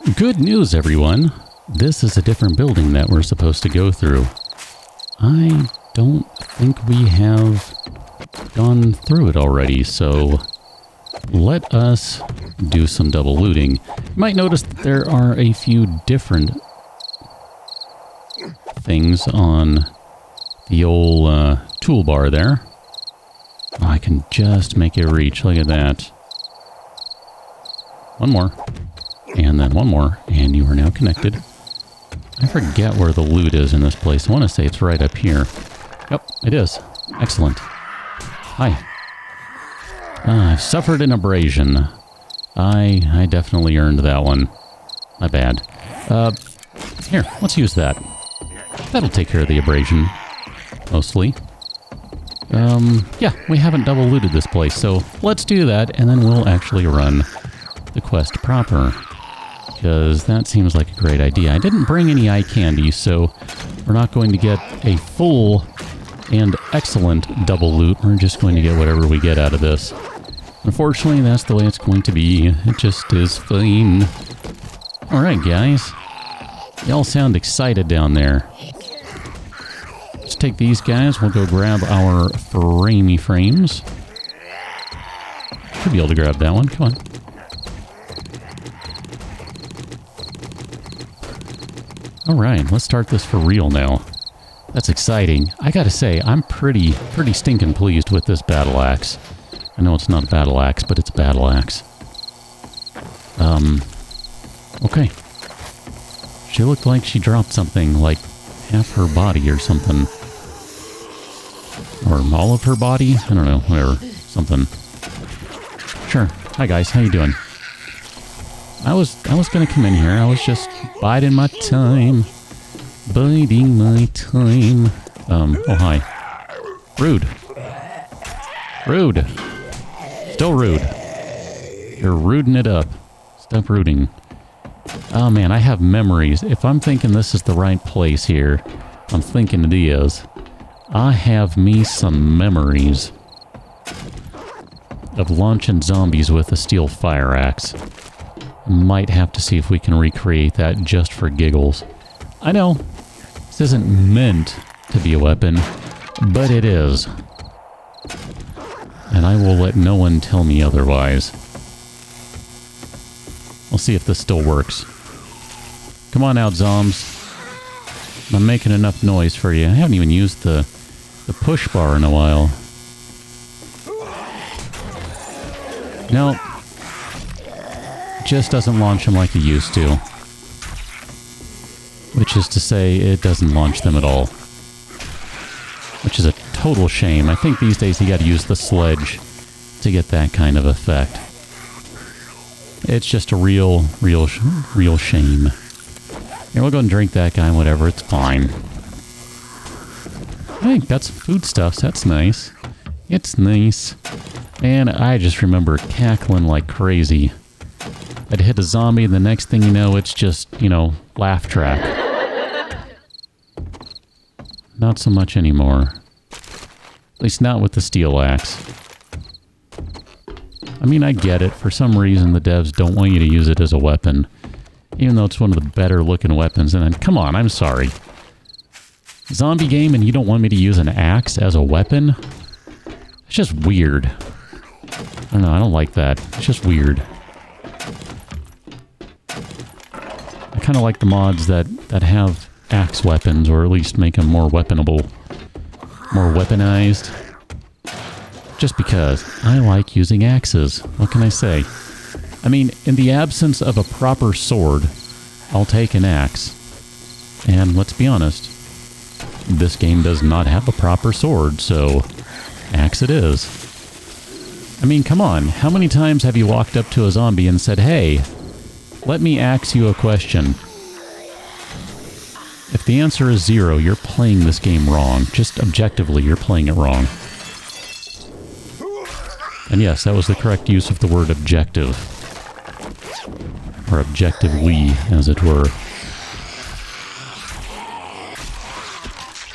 Good news, everyone. This is a different building that we're supposed to go through. I don't think we have gone through it already, so let us do some double looting. You might notice that there are a few different things on the old toolbar there. Oh, I can just make it reach. Look at that. One more. And then one more. And you are now connected. I forget where the loot is in this place. I want to say it's right up here. Yep, it is. Excellent. Hi. I've suffered an abrasion. I definitely earned that one. My bad. Here, let's use that. That'll take care of the abrasion. Mostly. Yeah, we haven't double looted this place, so let's do that, and then we'll actually run the quest proper. Because that seems like a great idea. I didn't bring any eye candy, so we're not going to get a full and excellent double loot. We're just going to get whatever we get out of this. Unfortunately, that's the way it's going to be. It just is fine. Alright, guys. Y'all sound excited down there. Let's take these guys. We'll go grab our framey frames. Should be able to grab that one. Come on. Alright, let's start this for real now. That's exciting. I gotta say, I'm pretty stinking pleased with this battle axe. I know it's not a battle axe, but it's a battle axe. Okay. She looked like she dropped something, like half her body or something. Or all of her body? I don't know, whatever. Something. Sure. Hi guys, how you doing? I was gonna come in here. I was just biding my time. Biding my time. Oh hi. Rude. Rude. Still rude. You're ruding it up. Stop rooting. Oh man, I have memories. If I'm thinking this is the right place here, I'm thinking it is. I have me some memories of launching zombies with a steel fire axe. Might have to see if we can recreate that just for giggles. I know, this isn't meant to be a weapon, but it is. And I will let no one tell me otherwise. We'll see if this still works. Come on out, zombs. I'm making enough noise for you. I haven't even used the push bar in a while. No. Just doesn't launch them like it used to. Which is to say, it doesn't launch them at all. Which is a total shame. I think these days you gotta use the sledge to get that kind of effect. It's just a real shame. Here, we'll go and drink that guy, whatever, it's fine. Hey, got some foodstuffs, that's nice. It's nice. And I just remember cackling like crazy. I'd hit a zombie, and the next thing you know, it's just, you know, laugh track. Not so much anymore. At least not with the steel axe. I mean, I get it. For some reason, the devs don't want you to use it as a weapon. Even though it's one of the better looking weapons. And then, come on, I'm sorry. Zombie game and you don't want me to use an axe as a weapon? It's just weird. I don't know, I don't like that. It's just weird. I kind of like the mods that have axe weapons, or at least make them more weaponable. More weaponized. Just because I like using axes. What can I say? I mean, in the absence of a proper sword, I'll take an axe. And let's be honest, this game does not have a proper sword, so axe it is. I mean, come on, how many times have you walked up to a zombie and said, hey, let me ask you a question? If the answer is 0, you're playing this game wrong. Just objectively, you're playing it wrong. And yes, that was the correct use of the word objective. Or objectively, as it were.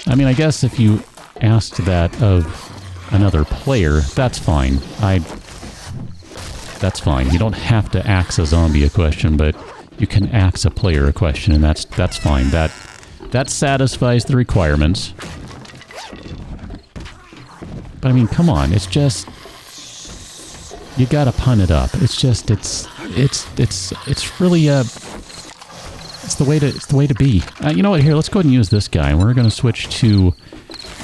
I mean, I guess if you asked that of another player, that's fine. That's fine. You don't have to ask a zombie a question, but you can ask a player a question, and that's fine. That satisfies the requirements. But I mean, come on, it's just, you gotta pun it up. It's just, it's really it's the way to be. You know what? Here, let's go ahead and use this guy. We're going to switch to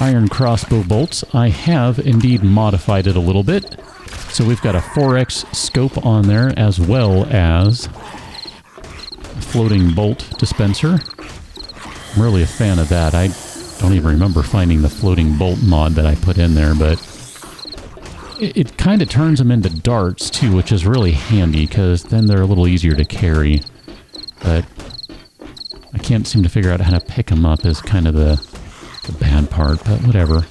iron crossbow bolts. I have indeed modified it a little bit. So we've got a 4x scope on there, as well as a floating bolt dispenser. I'm really a fan of that. I don't even remember finding the floating bolt mod that I put in there, but it kind of turns them into darts too, which is really handy because then they're a little easier to carry. But I can't seem to figure out how to pick them up is kind of the bad part, but whatever.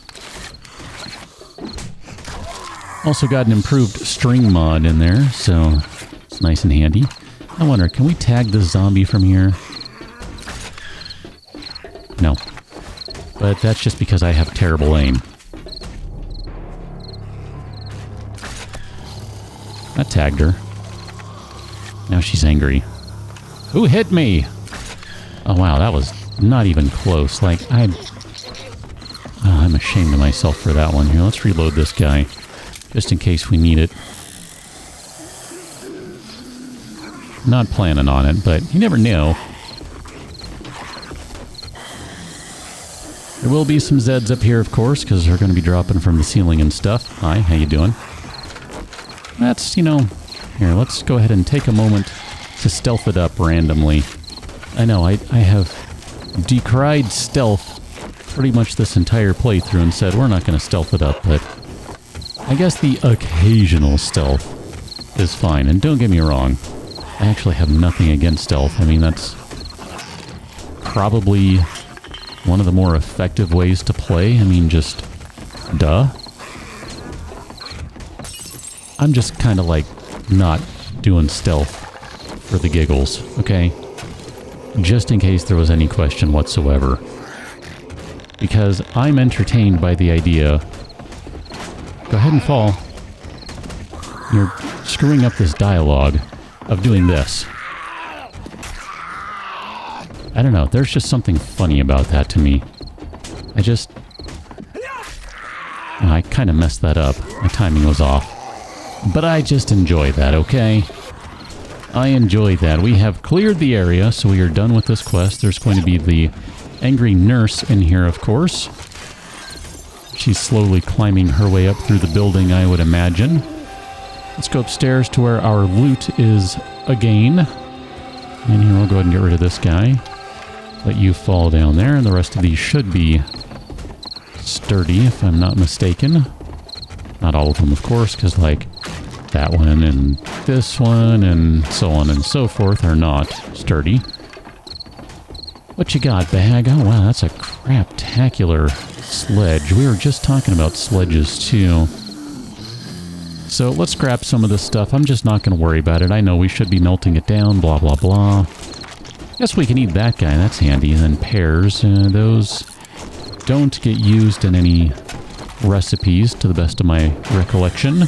Also got an improved string mod in there, so it's nice and handy. I wonder, can we tag this zombie from here? No. But that's just because I have terrible aim. I tagged her. Now she's angry. Who hit me? Oh wow, that was not even close. Like, I'm ashamed of myself for that one. Here, let's reload this guy. Just in case we need it. Not planning on it, but you never know. There will be some Zeds up here, of course, because they're going to be dropping from the ceiling and stuff. Hi, how you doing? That's, you know... Here, let's go ahead and take a moment to stealth it up randomly. I know, I have decried stealth pretty much this entire playthrough and said we're not going to stealth it up, but I guess the occasional stealth is fine. And don't get me wrong, I actually have nothing against stealth. I mean, that's probably one of the more effective ways to play. I mean, just duh. I'm just kind of like not doing stealth for the giggles, okay? Just in case there was any question whatsoever. Because I'm entertained by the idea. Go ahead and fall. You're screwing up this dialogue of doing this. I don't know, there's just something funny about that to me. I kind of messed that up. My timing was off. But I just enjoy that, okay? I enjoy that. We have cleared the area, so we are done with this quest. There's going to be the angry nurse in here, of course. She's slowly climbing her way up through the building, I would imagine. Let's go upstairs to where our loot is again. And here we'll go ahead and get rid of this guy. Let you fall down there, and the rest of these should be sturdy, if I'm not mistaken. Not all of them, of course, because, like, that one and this one and so on and so forth are not sturdy. What you got, bag? Oh, wow, that's a craptacular sledge. We were just talking about sledges, too. So let's scrap some of this stuff. I'm just not going to worry about it. I know we should be melting it down, blah, blah, blah. Guess we can eat that guy. That's handy. And then pears. Those don't get used in any recipes, to the best of my recollection.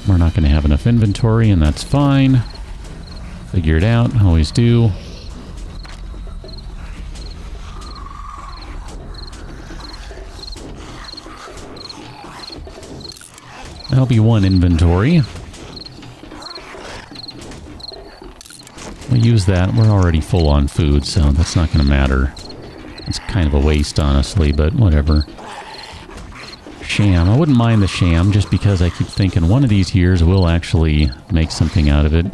We're not going to have enough inventory, and that's fine. Figure it out. Always do. That'll be one inventory. We'll use that. We're already full on food, so that's not going to matter. It's kind of a waste, honestly, but whatever. Sham. I wouldn't mind the sham, just because I keep thinking one of these years we'll actually make something out of it.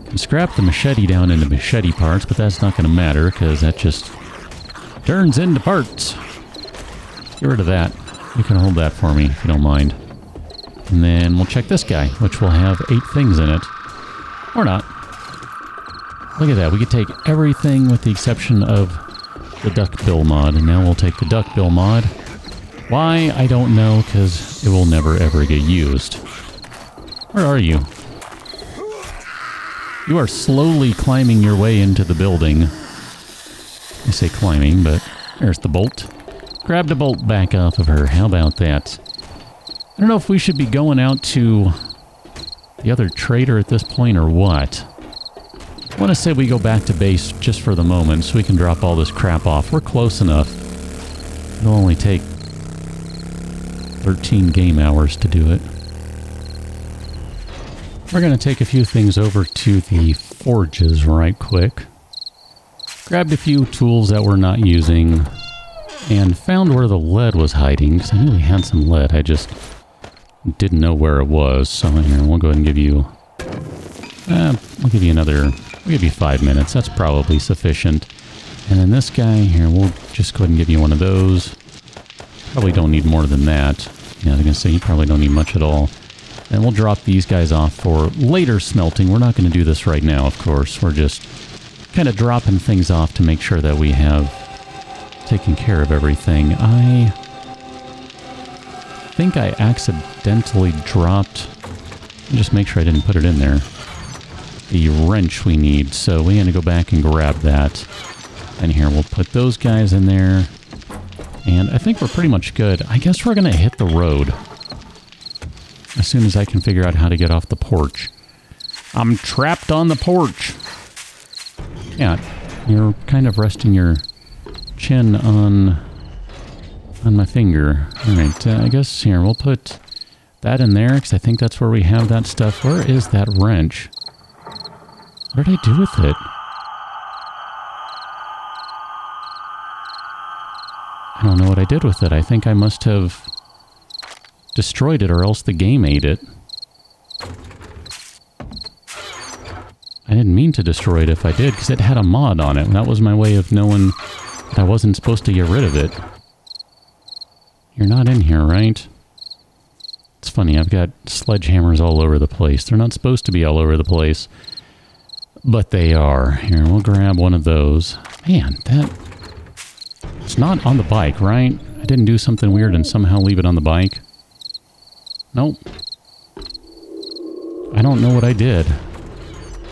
Can scrap the machete down into machete parts, but that's not going to matter, because that just turns into parts. Get rid of that. You can hold that for me, if you don't mind. And then we'll check this guy, which will have 8 things in it. Or not. Look at that. We could take everything with the exception of the duckbill mod. And now we'll take the duckbill mod. Why? I don't know, because it will never ever get used. Where are you? You are slowly climbing your way into the building. I say climbing, but there's the bolt. Grab the bolt back off of her. How about that? I don't know if we should be going out to the other trader at this point or what. I want to say we go back to base just for the moment so we can drop all this crap off. We're close enough. It'll only take 13 game hours to do it. We're going to take a few things over to the forges right quick. Grabbed a few tools that we're not using and found where the lead was hiding, because I knew we had some lead. I just didn't know where it was. So here, we'll go ahead and give you... we'll give you another... We'll give you 5 minutes. That's probably sufficient. And then this guy here, we'll just go ahead and give you one of those. Probably don't need more than that. Yeah, I was going to say, you probably don't need much at all. And we'll drop these guys off for later smelting. We're not going to do this right now, of course. We're just kind of dropping things off to make sure that we have taken care of everything. I think I accidentally dropped... Just make sure I didn't put it in there. The wrench we need, so we had to go back and grab that. And here, we'll put those guys in there. And I think we're pretty much good. I guess we're going to hit the road as soon as I can figure out how to get off the porch. I'm trapped on the porch. Yeah, you're kind of resting your chin on my finger. Alright, I guess here, we'll put that in there, because I think that's where we have that stuff. Where is that wrench? What did I do with it? I don't know what I did with it. I think I must have destroyed it, or else the game ate it. I didn't mean to destroy it if I did, because it had a mod on it. That was my way of knowing that I wasn't supposed to get rid of it. You're not in here, right? It's funny, I've got sledgehammers all over the place. They're not supposed to be all over the place, but they are. Here, we'll grab one of those. Man, that... It's not on the bike, right? I didn't do something weird and somehow leave it on the bike. Nope. I don't know what I did,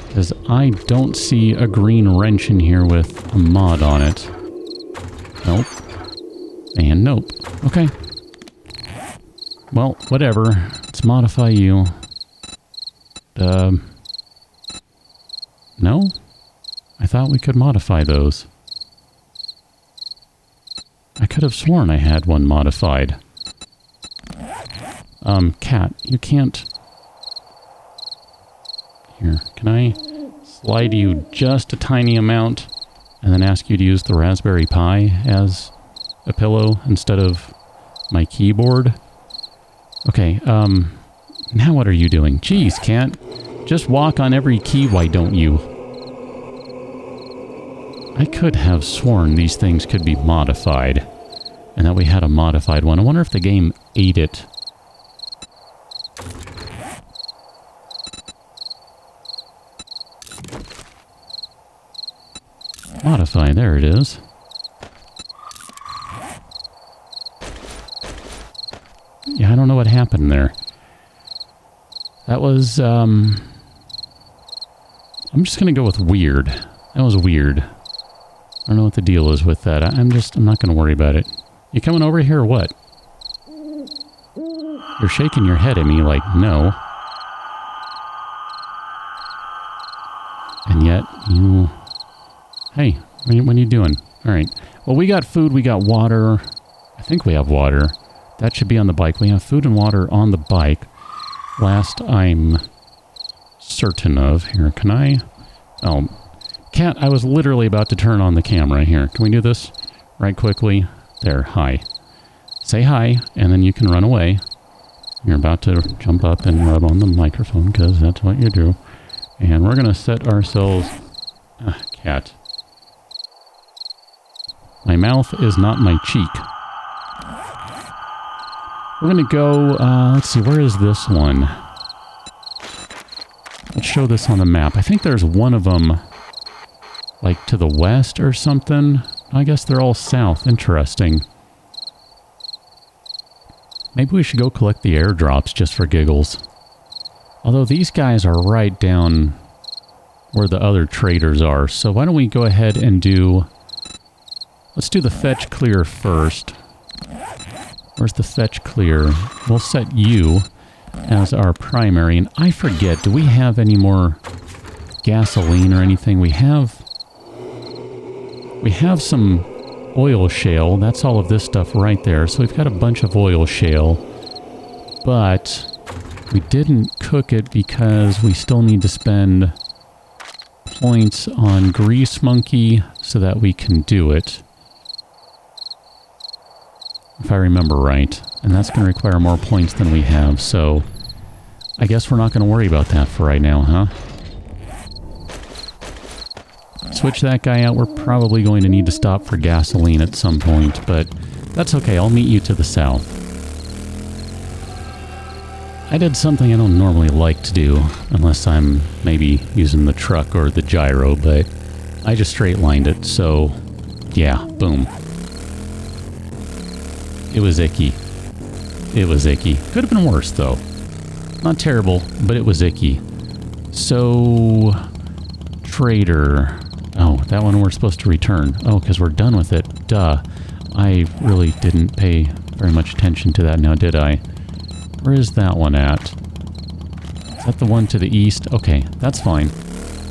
because I don't see a green wrench in here with a mod on it. Nope. And nope. Okay. Well, whatever. Let's modify you. No? I thought we could modify those. I could have sworn I had one modified. Cat, you can't... Here, can I slide you just a tiny amount and then ask you to use the Raspberry Pi as a pillow instead of my keyboard? Okay, now what are you doing? Jeez, Cat, just walk on every key, why don't you? I could have sworn these things could be modified, and that we had a modified one. I wonder if the game ate it. Modify, there it is. Yeah, I don't know what happened there. That was, I'm just gonna go with weird. That was weird. I don't know what the deal is with that. I'm not gonna worry about it. You coming over here or what? You're shaking your head at me like, no. And yet, you... Hey, what are you doing? Alright. Well, we got food, we got water. I think we have water. That should be on the bike. We have food and water on the bike. Last I'm certain of. Here, can I... Oh, Cat, I was literally about to turn on the camera. Here, can we do this right quickly? There, hi. Say hi, and then you can run away. You're about to jump up and rub on the microphone, because that's what you do. And we're going to set ourselves... Cat. My mouth is not my cheek. We're going to go... let's see, where is this one? Let's show this on the map. I think there's one of them... like to the west or something. I guess they're all south. Interesting. Maybe we should go collect the airdrops just for giggles. Although these guys are right down where the other traders are. So why don't we go ahead and do... Let's do the fetch clear first. Where's the fetch clear? We'll set you as our primary. And I forget, do we have any more gasoline or anything. We have some oil shale. That's all of this stuff right there. So we've got a bunch of oil shale. But we didn't cook it because we still need to spend points on Grease Monkey so that we can do it. If I remember right. And that's going to require more points than we have, so I guess we're not going to worry about that for right now, huh? Switch that guy out. We're probably going to need to stop for gasoline at some point, but that's okay. I'll meet you to the south. I did something I don't normally like to do, unless I'm maybe using the truck or the gyro, but I just straight lined it, so yeah, boom. It was icky. It was icky. Could have been worse, though. Not terrible, but it was icky. So, trader. Oh, that one we're supposed to return. Oh, because we're done with it. Duh. I really didn't pay very much attention to that now, did I? Where is that one at? Is that the one to the east? Okay, that's fine.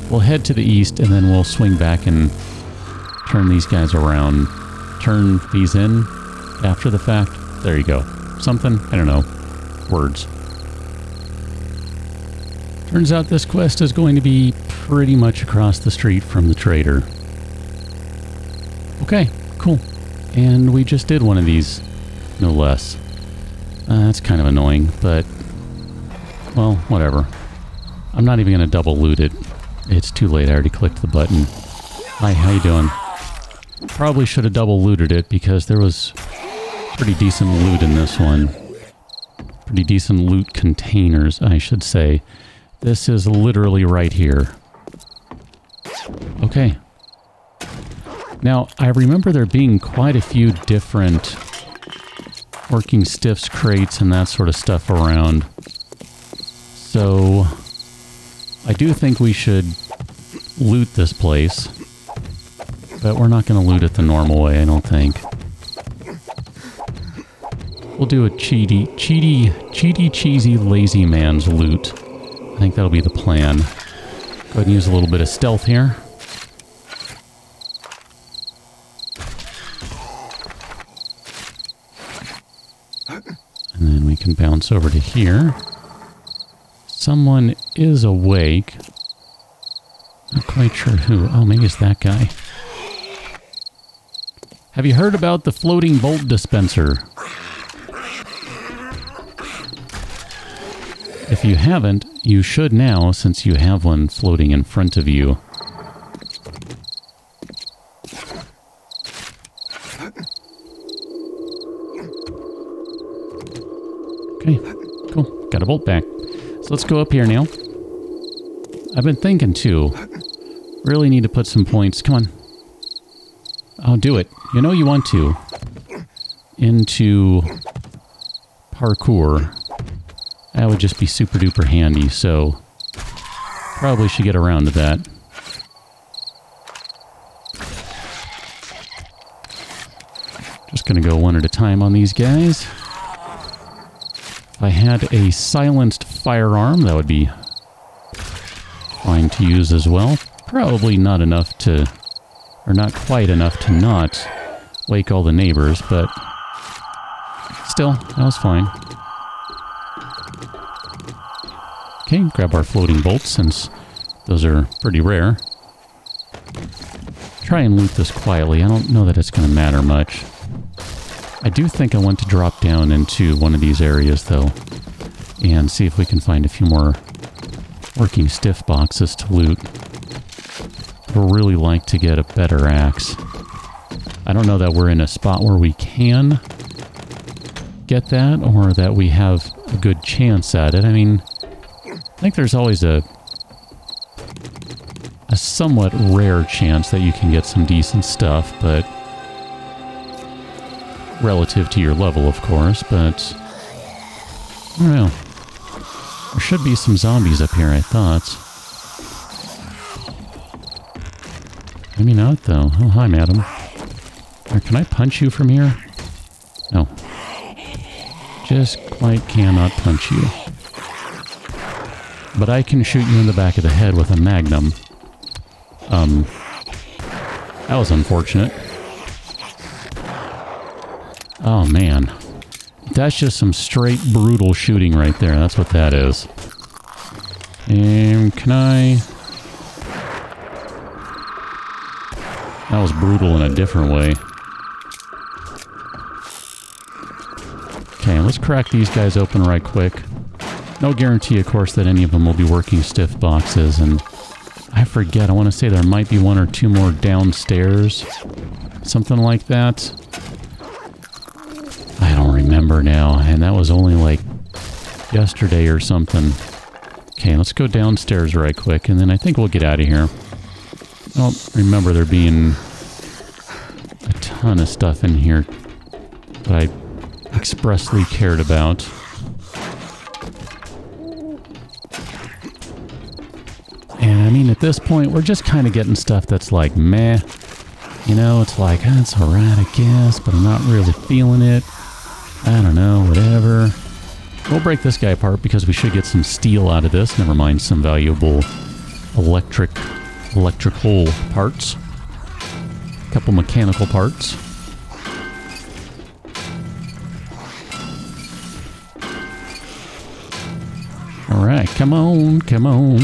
We'll head to the east, and then we'll swing back and turn these guys around. Turn these in after the fact. There you go. Something? I don't know. Words. Turns out this quest is going to be pretty much across the street from the trader. Okay, cool. And we just did one of these, no less. That's kind of annoying, but, well, whatever. I'm not even going to double loot it. It's too late. I already clicked the button. Hi, how you doing? Probably should have double looted it because there was pretty decent loot in this one. Pretty decent loot containers, I should say. This is literally right here. Okay. Now, I remember there being quite a few different working stiffs crates and that sort of stuff around. So, I do think we should loot this place. But we're not going to loot it the normal way, I don't think. We'll do a cheesy, lazy man's loot. I think that'll be the plan. Go ahead and use a little bit of stealth here. And then we can bounce over to here. Someone is awake. Not quite sure who. Oh, maybe it's that guy. Have you heard about the floating bolt dispenser? If you haven't, you should now, since you have one floating in front of you. Okay, cool. Got a bolt back. So let's go up here now. I've been thinking too. Really need to put some points. Come on. I'll do it. You know you want to. Into parkour. That would just be super duper handy, so probably should get around to that. Just gonna go one at a time on these guys. If I had a silenced firearm, that would be fine to use as well. Probably not enough to, or not quite enough to not wake all the neighbors, but still, that was fine. Okay, grab our floating bolts since those are pretty rare. Try and loot this quietly. I don't know that it's going to matter much. I do think I want to drop down into one of these areas though and see if we can find a few more working stiff boxes to loot. I'd really like to get a better axe. I don't know that we're in a spot where we can get that or that we have a good chance at it. I mean, I think there's always a somewhat rare chance that you can get some decent stuff, but relative to your level, of course, but I don't know. There should be some zombies up here, I thought. Maybe not, though. Oh, hi, madam. Or can I punch you from here? No. Just quite cannot punch you. But I can shoot you in the back of the head with a magnum. That was unfortunate. Oh, man. That's just some straight brutal shooting right there. That's what that is. And can I... That was brutal in a different way. Okay, let's crack these guys open right quick. No guarantee, of course, that any of them will be working stiff boxes, and I forget, I want to say there might be one or two more downstairs. Something like that. I don't remember now, and that was only like yesterday or something. Okay, let's go downstairs right quick, and then I think we'll get out of here. I don't remember there being a ton of stuff in here that I expressly cared about. And I mean, at this point, we're just kind of getting stuff that's like, meh. You know, it's like, oh, it's alright, I guess, but I'm not really feeling it. I don't know, whatever. We'll break this guy apart because we should get some steel out of this. Never mind some valuable electrical parts. A couple mechanical parts. Alright, come on, come on.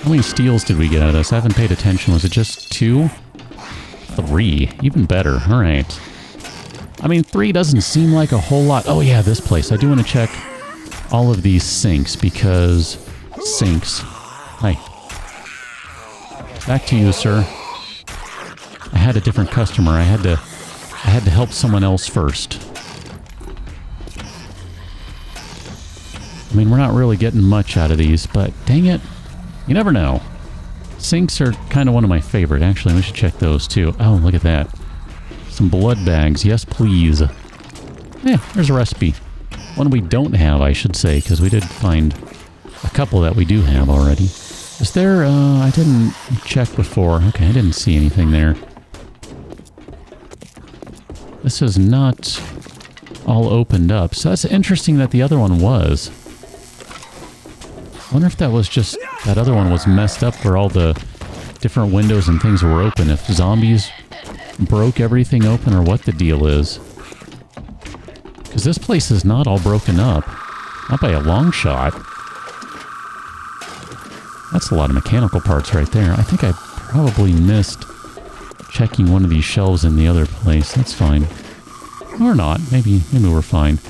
How many steels did we get out of this? I haven't paid attention. Was it just 2? 3. Even better. Alright. I mean, 3 doesn't seem like a whole lot. Oh yeah, this place. I do want to check all of these sinks because... Sinks. Hi. Back to you, sir. I had a different customer. I had to help someone else first. I mean, we're not really getting much out of these, but dang it. You never know. Sinks are kind of one of my favorite. Actually, we should check those too. Oh, look at that. Some blood bags. Yes, please. Yeah, there's a recipe. One we don't have, I should say, because we did find a couple that we do have already. Is there, I didn't check before. Okay, I didn't see anything there. This is not all opened up. So that's interesting that the other one was. I wonder if that was just... That other one was messed up where all the different windows and things were open. If zombies broke everything open or what the deal is. Because this place is not all broken up. Not by a long shot. That's a lot of mechanical parts right there. I think I probably missed checking one of these shelves in the other place. That's fine. Or not. Maybe we're fine.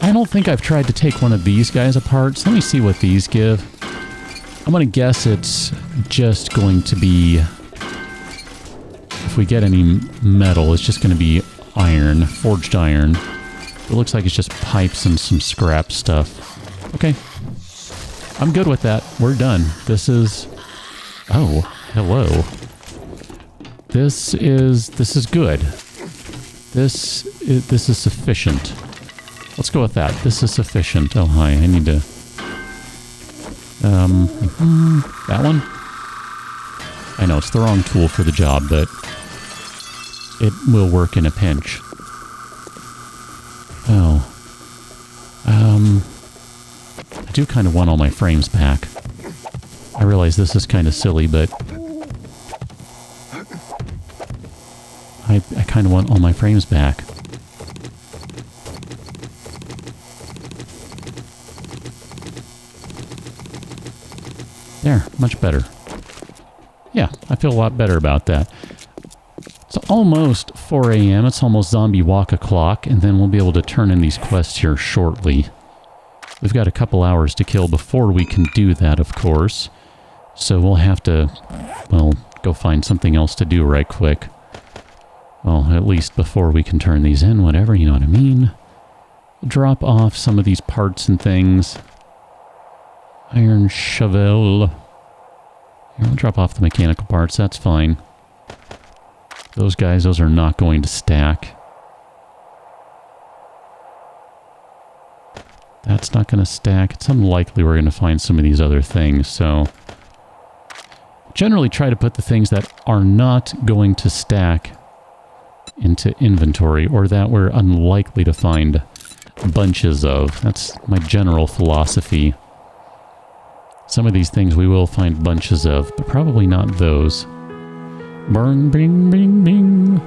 I don't think I've tried to take one of these guys apart. So let me see what these give. I'm going to guess it's just going to be... If we get any metal, it's just going to be iron. Forged iron. It looks like it's just pipes and some scrap stuff. Okay. I'm good with that. We're done. This is... Oh, hello. This is good. This is sufficient. Let's go with that. This is sufficient. Oh, hi. I need to... that one? I know, it's the wrong tool for the job, but it will work in a pinch. Oh. I do kind of want all my frames back. I realize this is kind of silly, but I kind of want all my frames back. There, much better. Yeah, I feel a lot better about that. It's almost 4 a.m. It's almost zombie walk o'clock, and then we'll be able to turn in these quests here shortly. We've got a couple hours to kill before we can do that, of course. So we'll have to, well, go find something else to do right quick. Well, at least before we can turn these in, whatever, you know what I mean? We'll drop off some of these parts and things. Iron shovel. Here, we'll drop off the mechanical parts, that's fine. Those guys, those are not going to stack. That's not going to stack. It's unlikely we're going to find some of these other things, so... Generally try to put the things that are not going to stack into inventory, or that we're unlikely to find bunches of. That's my general philosophy. Some of these things we will find bunches of, but probably not those. Burn, bing, bing, bing.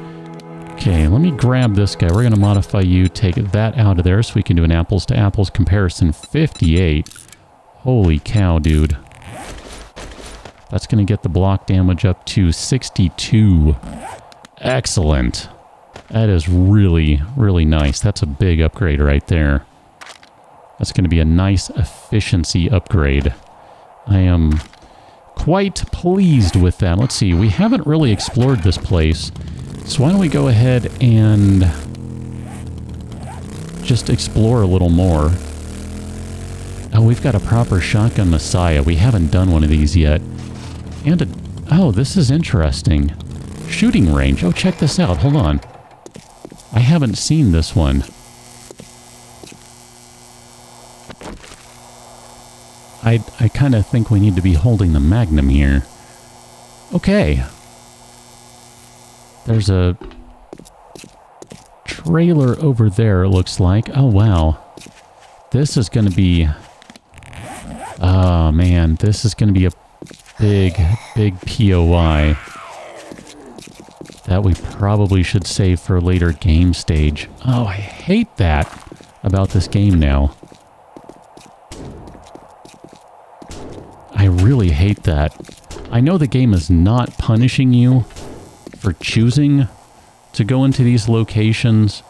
Okay, let me grab this guy. We're going to modify you, take that out of there so we can do an apples to apples comparison. 58. Holy cow, dude. That's going to get the block damage up to 62. Excellent. That is really, really nice. That's a big upgrade right there. That's going to be a nice efficiency upgrade. I am quite pleased with that. Let's see, we haven't really explored this place. So why don't we go ahead and just explore a little more. Oh, we've got a proper shotgun Messiah. We haven't done one of these yet. And oh, this is interesting. Shooting range. Oh, check this out. Hold on. I haven't seen this one. I kind of think we need to be holding the Magnum here. Okay. There's a trailer over there, it looks like. Oh, wow. This is going to be... Oh, man. This is going to be a big, big POI that we probably should save for a later game stage. Oh, I hate that about this game now. I really hate that. I know the game is not punishing you for choosing to go into these locations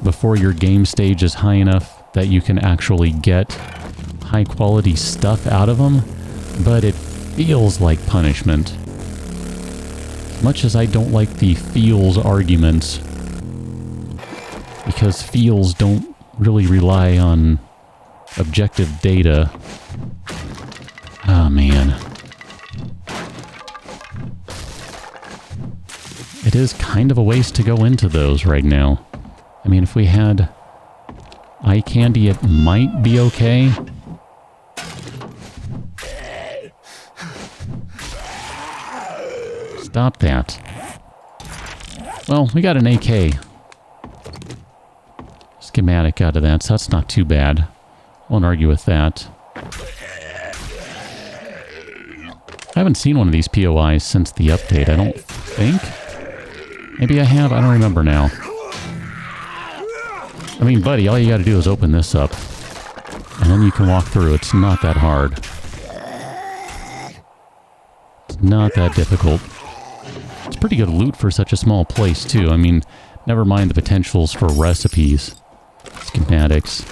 before your game stage is high enough that you can actually get high quality stuff out of them, but it feels like punishment. Much as I don't like the feels arguments, because feels don't really rely on objective data. Oh, man. It is kind of a waste to go into those right now. I mean, if we had eye candy, it might be okay. Stop that. Well, we got an AK schematic out of that, so that's not too bad. Won't argue with that. I haven't seen one of these POIs since the update, I don't think. Maybe I have, I don't remember now. I mean, buddy, all you gotta do is open this up. And then you can walk through, it's not that hard. It's not that difficult. It's pretty good loot for such a small place, too. I mean, never mind the potentials for recipes, schematics,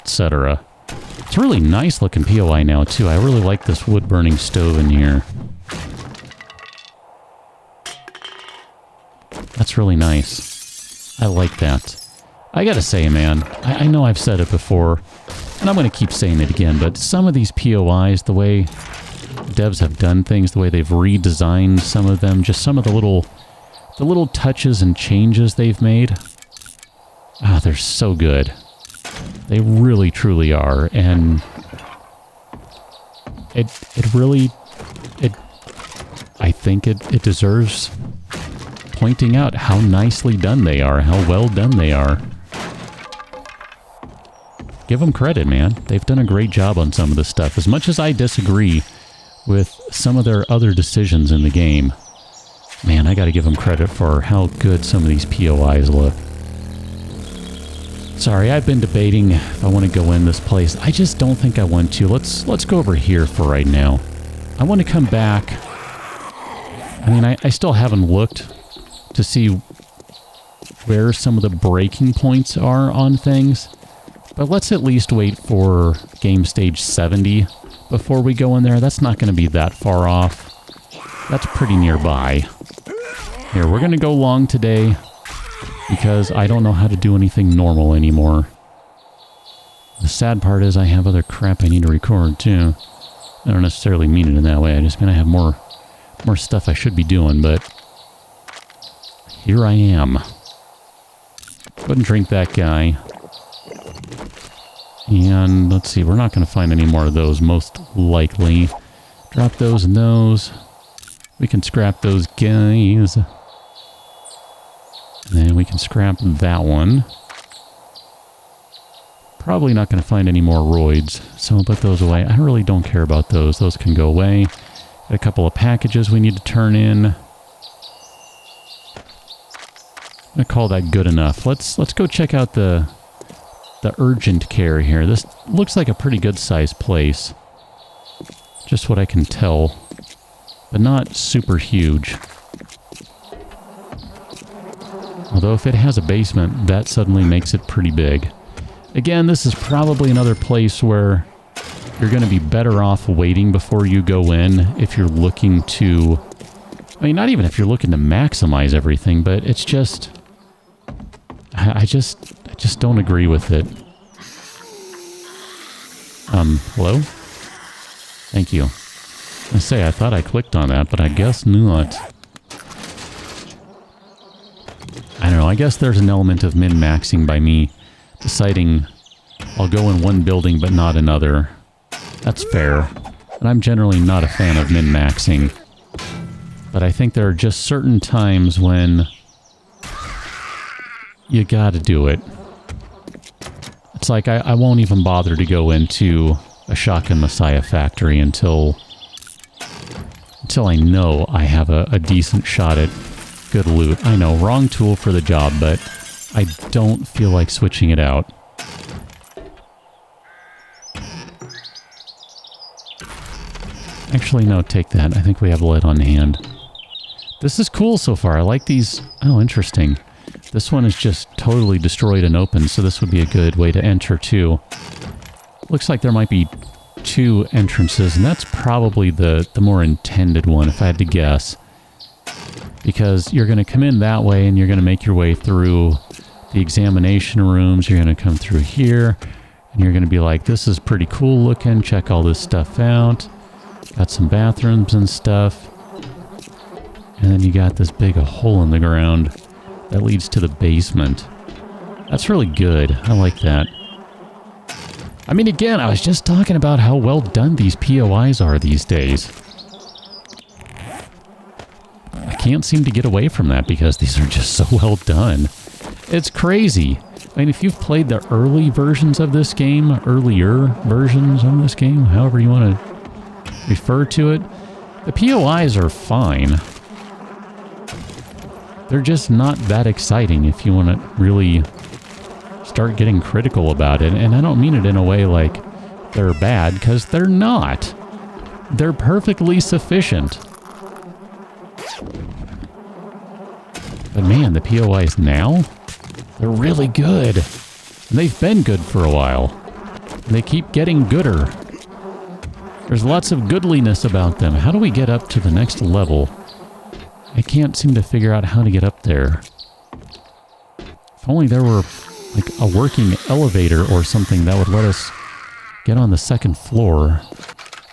etc. It's a really nice looking POI now, too. I really like this wood-burning stove in here. That's really nice. I like that. I gotta say, man, I know I've said it before, and I'm gonna keep saying it again, but some of these POIs, the way devs have done things, the way they've redesigned some of them, just some of the little touches and changes they've made. Ah, they're so good. They really, truly are, and it really, I think it deserves pointing out how nicely done they are, how well done they are. Give them credit, man. They've done a great job on some of this stuff. As much as I disagree with some of their other decisions in the game, man, I gotta give them credit for how good some of these POIs look. Sorry, I've been debating if I want to go in this place. I just don't think I want to. Let's go over here for right now. I want to come back. I mean, I still haven't looked to see where some of the breaking points are on things. But let's at least wait for game stage 70 before we go in there. That's not going to be that far off. That's pretty nearby. Here, we're going to go long today because I don't know how to do anything normal anymore. The sad part is I have other crap I need to record too. I don't necessarily mean it in that way. I just mean I have more stuff I should be doing, but here I am. Go ahead and drink that guy. And let's see, we're not going to find any more of those, most likely. Drop those and those. We can scrap those guys. And then we can scrap that one. Probably not going to find any more roids, so I'll put those away. I really don't care about those. Those can go away. Got a couple of packages we need to turn in. I'm going to call that good enough. Let's go check out the urgent care here. This looks like a pretty good sized place. Just what I can tell. But not super huge. Although if it has a basement, that suddenly makes it pretty big. Again, this is probably another place where you're going to be better off waiting before you go in if you're looking to... I mean, not even if you're looking to maximize everything, but it's just... I just don't agree with it. Hello? Thank you. I thought I clicked on that, but I guess not. I don't know, I guess there's an element of min-maxing by me deciding I'll go in one building but not another. That's fair. And I'm generally not a fan of min-maxing. But I think there are just certain times when you gotta do it. It's like I won't even bother to go into a Shotgun Messiah factory until I know I have a decent shot at good loot. I know, wrong tool for the job, but I don't feel like switching it out. Actually, no, take that. I think we have lead on hand. This is cool so far. I like these. Oh, interesting. This one is just totally destroyed and open, so this would be a good way to enter too. Looks like there might be 2 entrances, and that's probably the more intended one, if I had to guess. Because you're going to come in that way, and you're going to make your way through the examination rooms. You're going to come through here, and you're going to be like, this is pretty cool looking. Check all this stuff out. Got some bathrooms and stuff. And then you got this big hole in the ground that leads to the basement. That's really good. I like that. I mean, again, I was just talking about how well done these POIs are these days. I can't seem to get away from that because these are just so well done. It's crazy. I mean, if you've played the early versions of this game, earlier versions of this game, however you want to refer to it, the POIs are fine. They're just not that exciting if you want to really start getting critical about it. And I don't mean it in a way like they're bad, because they're not. They're perfectly sufficient. But man, the POIs now, they're really good. And they've been good for a while. And they keep getting gooder. There's lots of goodliness about them. How do we get up to the next level? I can't seem to figure out how to get up there. If only there were like a working elevator or something that would let us get on the second floor.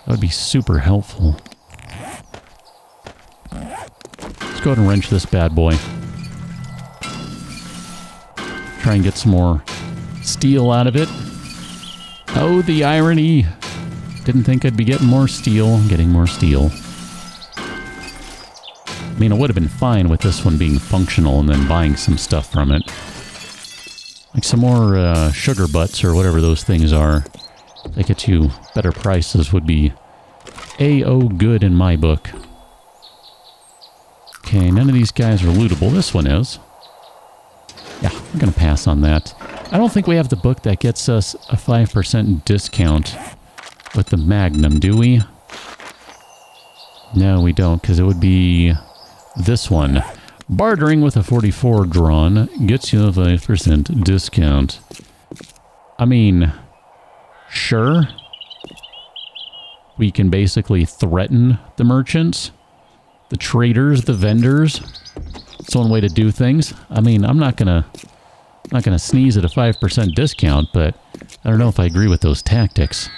That would be super helpful. Let's go ahead and wrench this bad boy. Try and get some more steel out of it. Oh, the irony. Didn't think I'd be getting more steel. I'm getting more steel. I mean, it would have been fine with this one being functional and then buying some stuff from it. Like some more sugar butts or whatever those things are. They get you better prices would be A-O good in my book. Okay, none of these guys are lootable. This one is. Yeah, I'm going to pass on that. I don't think we have the book that gets us a 5% discount with the Magnum, do we? No, we don't, because it would be this one. Bartering with a 44 drawn gets you a 5% discount. I mean, sure. We can basically threaten the merchants, the traders, the vendors. It's one way to do things. I mean, I'm not gonna sneeze at a 5% discount, but I don't know if I agree with those tactics.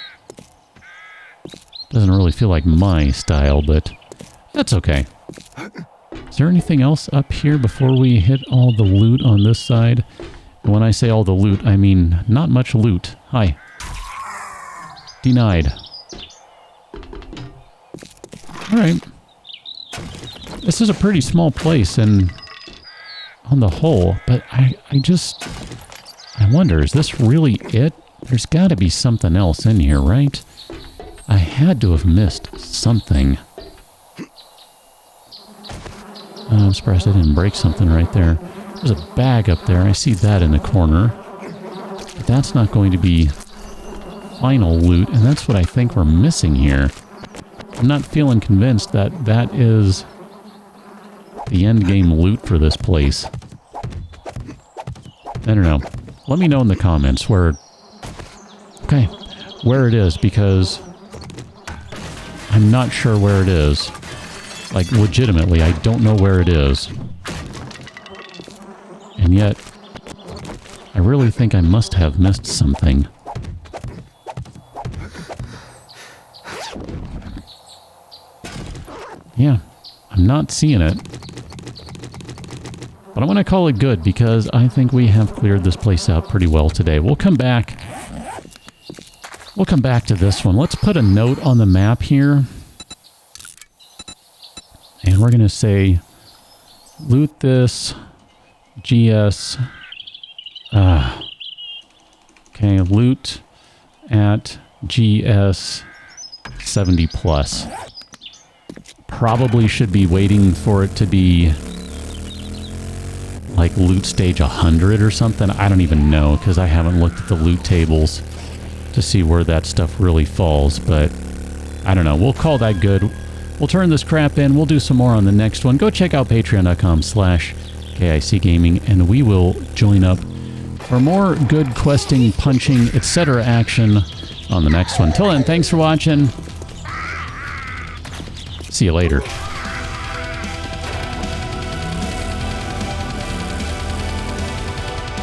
Doesn't really feel like my style, but that's okay. Is there anything else up here before we hit all the loot on this side? And when I say all the loot, I mean not much loot. Hi. Denied. Alright. This is a pretty small place, and on the whole, but I wonder, is this really it? There's got to be something else in here, right? I had to have missed something. I'm surprised I didn't break something right there. There's a bag up there. I see that in the corner. But that's not going to be final loot, and that's what I think we're missing here. I'm not feeling convinced that that is the end game loot for this place. I don't know. Let me know in the comments where... Okay, where it is, because I'm not sure where it is. Like, legitimately, I don't know where it is. And yet, I really think I must have missed something. Yeah, I'm not seeing it. But I'm going to call it good because I think we have cleared this place out pretty well today. We'll come back. We'll come back to this one. Let's put a note on the map here. And we're going to say, loot this, GS, okay, loot at GS 70 plus. Probably should be waiting for it to be like loot stage 100 or something. I don't even know because I haven't looked at the loot tables to see where that stuff really falls, but I don't know. We'll call that good. We'll turn this crap in. We'll do some more on the next one. Go check out patreon.com/KIC Gaming, and we will join up for more good questing, punching, etc. action on the next one. Till then, thanks for watching. See you later.